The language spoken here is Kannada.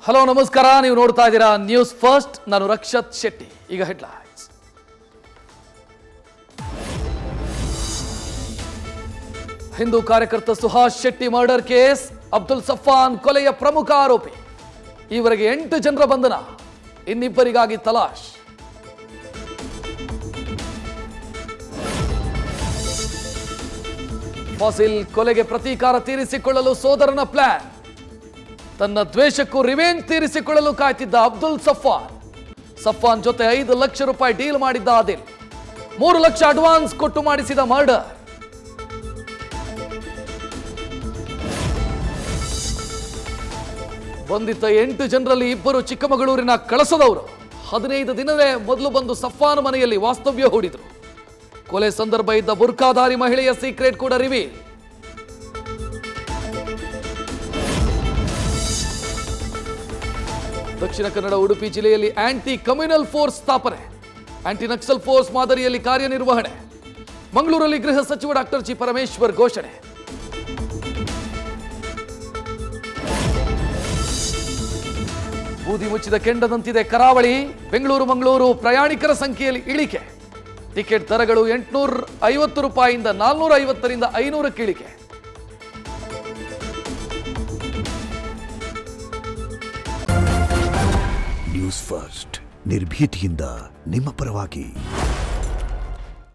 ಹಲೋ ನಮಸ್ಕಾರ, ನೀವು ನೋಡ್ತಾ ಇದ್ದೀರಾ ನ್ಯೂಸ್ ಫಸ್ಟ್. ನಾನು ರಕ್ಷತ್ ಶೆಟ್ಟಿ. ಈಗ ಹೆಡ್ಲೈನ್ಸ್. ಹಿಂದೂ ಕಾರ್ಯಕರ್ತ ಸುಹಾಸ್ ಶೆಟ್ಟಿ ಮರ್ಡರ್ ಕೇಸ್, ಅಬ್ದುಲ್ ಸಫಾನ್ ಕೊಲೆಯ ಪ್ರಮುಖ ಆರೋಪಿ. ಈವರೆಗೆ 8 ಜನರ ಬಂಧನ, ಇನ್ನಿಬ್ಬರಿಗಾಗಿ ತಲಾಶ್. ಫಾಸಿಲ್ ಕೊಲೆಗೆ ಪ್ರತೀಕಾರ ತೀರಿಸಿಕೊಳ್ಳಲು ಸೋದರನ ಪ್ಲಾನ್. ತನ್ನ ದ್ವೇಷಕ್ಕೂ ರಿವೆಂಜ್ ತೀರಿಸಿಕೊಳ್ಳಲು ಕಾಯ್ತಿದ್ದ ಅಬ್ದುಲ್ ಸಫಾನ್ ಜೊತೆ 5 ಲಕ್ಷ ರೂಪಾಯಿ ಡೀಲ್ ಮಾಡಿದ್ದ ಆದಿಲ್. 3 ಲಕ್ಷ ಅಡ್ವಾನ್ಸ್ ಕೊಟ್ಟು ಮಾಡಿಸಿದ ಮರ್ಡರ್. ಬಂಧಿತ 8 ಜನರಲ್ಲಿ 2 ಚಿಕ್ಕಮಗಳೂರಿನ ಕಳಸದವರು. 15 ದಿನವೇ ಮೊದಲು ಬಂದು ಸಫಾನ್ ಮನೆಯಲ್ಲಿ ವಾಸ್ತವ್ಯ ಹೂಡಿದ್ರು. ಕೊಲೆ ಸಂದರ್ಭ ಇದ್ದ ಬುರ್ಕಾಧಾರಿ ಮಹಿಳೆಯ ಸೀಕ್ರೆಟ್ ಕೂಡ ರಿವೀಲ್. ದಕ್ಷಿಣ ಕನ್ನಡ ಉಡುಪಿ ಜಿಲ್ಲೆಯಲ್ಲಿ ಆಂಟಿ ಕಮ್ಯುನಲ್ ಫೋರ್ಸ್ ಸ್ಥಾಪನೆ, ಆಂಟಿ ನಕ್ಸಲ್ ಫೋರ್ಸ್ ಮಾದರಿಯಲ್ಲಿ ಕಾರ್ಯನಿರ್ವಹಣೆ. ಮಂಗಳೂರಲ್ಲಿ ಗೃಹ ಸಚಿವ ಡಾಕ್ಟರ್ ಜಿ ಪರಮೇಶ್ವರ್ ಘೋಷಣೆ. ಬೂದಿ ಮುಚ್ಚಿದ ಕೆಂಡದಂತಿದೆ ಕರಾವಳಿ. ಬೆಂಗಳೂರು ಮಂಗಳೂರು ಪ್ರಯಾಣಿಕರ ಸಂಖ್ಯೆಯಲ್ಲಿ ಇಳಿಕೆ. ಟಿಕೆಟ್ ದರಗಳು 850 ರೂಪಾಯಿಯಿಂದ 450ರಿಂದ 500ಕ್ಕೆ ಇಳಿಕೆ. ನ್ಯೂಸ್ ಫಸ್ಟ್, ನಿರ್ಭೀತಿಯಿಂದ ನಿಮ್ಮ ಪರವಾಗಿ.